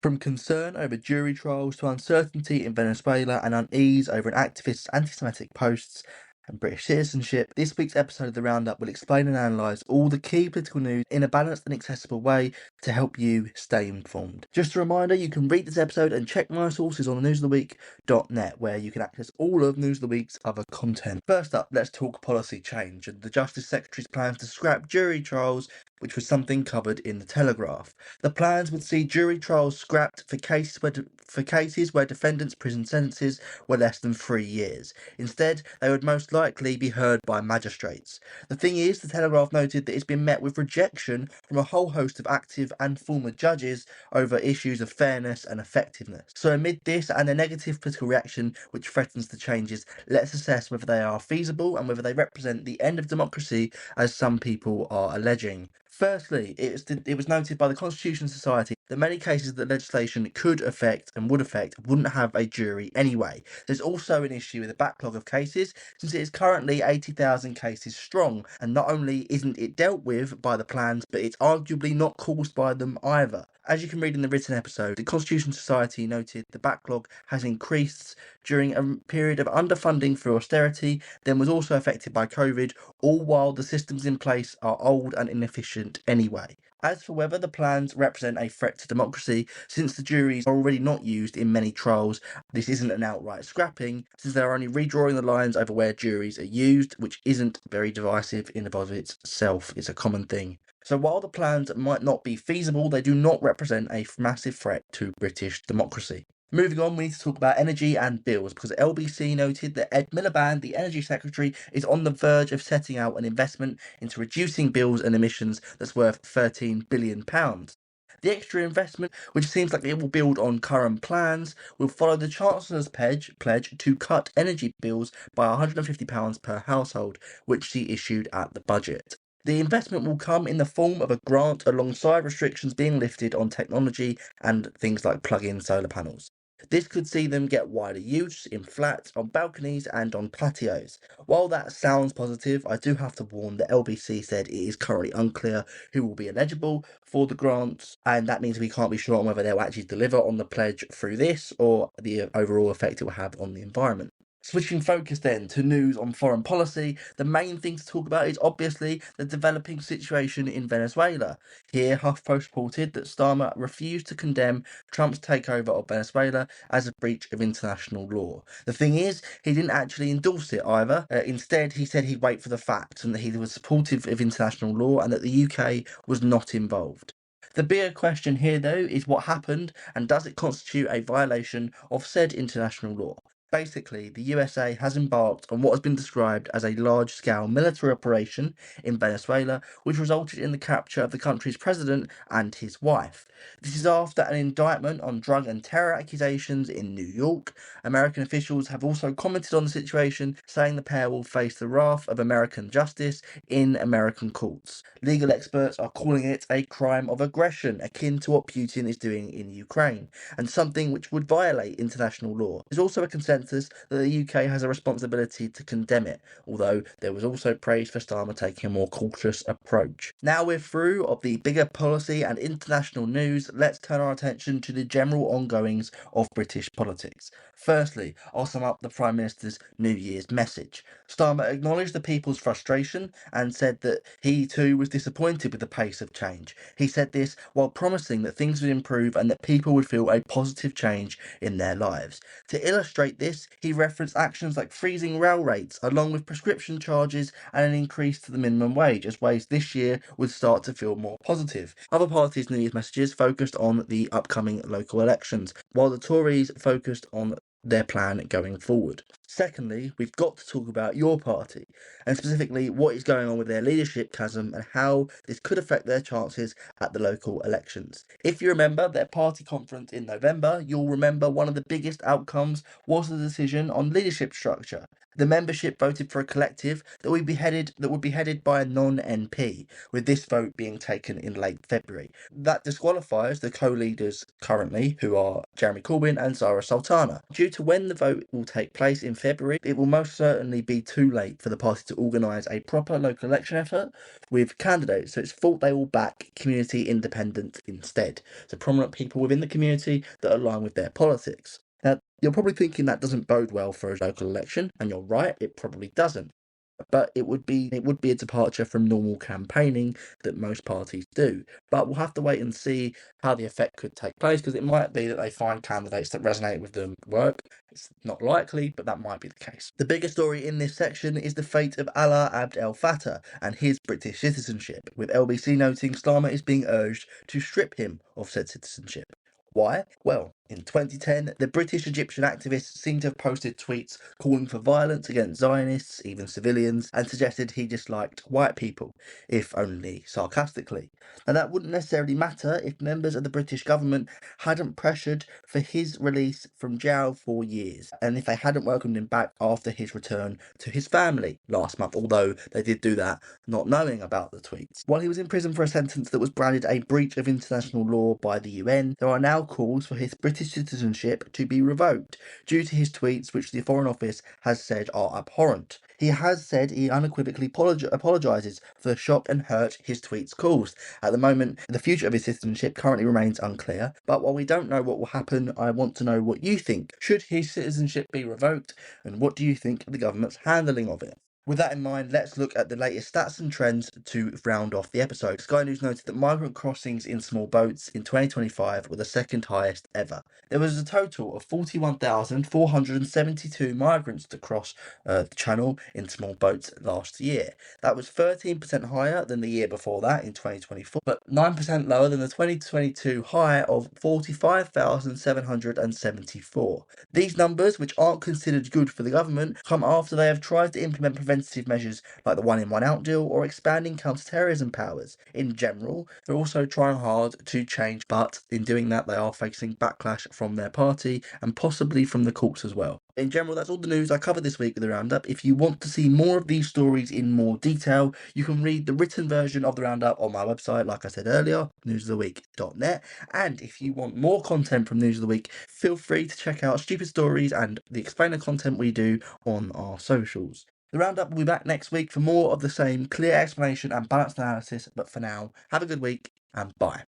From concern over jury trials to uncertainty in Venezuela and unease over an activist's anti-Semitic posts and British citizenship, this week's episode of The Roundup will explain and analyse all the key political news in a balanced and accessible way to help you stay informed. Just a reminder, you can read this episode and check my sources on NewsOfTheWeek.net, where you can access all of News of the Week's other content. First up, let's talk policy change and the Justice Secretary's plans to scrap jury trials, which was something covered in The Telegraph. The plans would see jury trials scrapped for cases where defendants' prison sentences were less than 3 years. Instead, they would most likely be heard by magistrates. The thing is, The Telegraph noted that it's been met with rejection from a whole host of active and former judges over issues of fairness and effectiveness. So amid this and a negative political reaction which threatens the changes, let's assess whether they are feasible and whether they represent the end of democracy, as some people are alleging. Firstly, it was noted by the Constitution Society that many cases that legislation could affect and would affect wouldn't have a jury anyway. There's also an issue with the backlog of cases, since it is currently 80,000 cases strong, and not only isn't it dealt with by the plans, but it's arguably not caused by them either. As you can read in the written episode, the Constitution Society noted the backlog has increased during a period of underfunding through austerity, then was also affected by COVID, all while the systems in place are old and inefficient anyway. As for whether the plans represent a threat to democracy, since the juries are already not used in many trials, this isn't an outright scrapping, since they are only redrawing the lines over where juries are used, which isn't very divisive in and of itself. It's a common thing. So while the plans might not be feasible, they do not represent a massive threat to British democracy. Moving on, we need to talk about energy and bills, because LBC noted that Ed Miliband, the Energy Secretary, is on the verge of setting out an investment into reducing bills and emissions that's worth £13 billion. The extra investment, which seems like it will build on current plans, will follow the Chancellor's pledge to cut energy bills by £150 per household, which she issued at the budget. The investment will come in the form of a grant alongside restrictions being lifted on technology and things like plug-in solar panels. This could see them get wider use in flats, on balconies and on patios. While that sounds positive, I do have to warn that LBC said it is currently unclear who will be eligible for the grants, and that means we can't be sure on whether they'll actually deliver on the pledge through this or the overall effect it will have on the environment. Switching focus then to news on foreign policy, the main thing to talk about is obviously the developing situation in Venezuela. Here, HuffPost reported that Starmer refused to condemn Trump's takeover of Venezuela as a breach of international law. The thing is, he didn't actually endorse it either. Instead, he said he'd wait for the facts and that he was supportive of international law and that the UK was not involved. The bigger question here, though, is what happened and does it constitute a violation of said international law? Basically, the USA has embarked on what has been described as a large-scale military operation in Venezuela, which resulted in the capture of the country's president and his wife. This is after an indictment on drug and terror accusations in New York. American officials have also commented on the situation, saying the pair will face the wrath of American justice in American courts. Legal experts are calling it a crime of aggression, akin to what Putin is doing in Ukraine, and something which would violate international law. There's also a consensus that the UK has a responsibility to condemn it, although there was also praise for Starmer taking a more cautious approach. Now we're through of the bigger policy and international news, let's turn our attention to the general ongoings of British politics. Firstly, I'll sum up the Prime Minister's New Year's message. Starmer acknowledged the people's frustration and said that he too was disappointed with the pace of change. He said this while promising that things would improve and that people would feel a positive change in their lives. To illustrate this, he referenced actions like freezing rail rates, along with prescription charges and an increase to the minimum wage, as ways this year would start to feel more positive. Other parties' New Year's messages focused on the upcoming local elections, while the Tories focused on their plan going forward. Secondly, we've got to talk about your party, and specifically what is going on with their leadership chasm and how this could affect their chances at the local elections. If you remember their party conference in November, you'll remember one of the biggest outcomes was the decision on leadership structure. The membership voted for a collective that would be headed by a non-NP, with this vote being taken in late February. That disqualifies the co-leaders currently, who are Jeremy Corbyn and Zara Sultana. Due to when the vote will take place in February, it will most certainly be too late for the party to organise a proper local election effort with candidates, so it's thought they will back community independence instead. So prominent people within the community that align with their politics. Now, you're probably thinking that doesn't bode well for a local election, and you're right, it probably doesn't. But it would be a departure from normal campaigning that most parties do. But we'll have to wait and see how the effect could take place, because it might be that they find candidates that resonate with them work. It's not likely, but that might be the case. The bigger story in this section is the fate of Alaa Abd El Fattah and his British citizenship, with LBC noting Starmer is being urged to strip him of said citizenship. Why? Well, in 2010, the British Egyptian activists seem to have posted tweets calling for violence against Zionists, even civilians, and suggested he disliked white people, if only sarcastically. Now, that wouldn't necessarily matter if members of the British government hadn't pressured for his release from jail for years, and if they hadn't welcomed him back after his return to his family last month, although they did do that not knowing about the tweets. While he was in prison for a sentence that was branded a breach of international law by the UN, there are now calls for his British citizenship to be revoked due to his tweets, which the Foreign Office has said are abhorrent. He has said he unequivocally apologises for the shock and hurt his tweets caused. At the moment, the future of his citizenship currently remains unclear, but while we don't know what will happen, I want to know what you think. Should his citizenship be revoked, and what do you think of the government's handling of it? With that in mind, let's look at the latest stats and trends to round off the episode. Sky News noted that migrant crossings in small boats in 2025 were the second highest ever. There was a total of 41,472 migrants to cross the channel in small boats last year. That was 13% higher than the year before that in 2024, but 9% lower than the 2022 high of 45,774. These numbers, which aren't considered good for the government, come after they have tried to implement preventative measures like the one in, one out deal or expanding counter-terrorism powers. In general, they're also trying hard to change, but in doing that, they are facing backlash from their party and possibly from the courts as well. In general, that's all the news I covered this week with the Roundup. If you want to see more of these stories in more detail, you can read the written version of the Roundup on my website, like I said earlier, newsoftheweek.net. And if you want more content from News of the Week, feel free to check out Stupid Stories and the explainer content we do on our socials. The Roundup will be back next week for more of the same clear explanation and balanced analysis, but for now, have a good week and bye.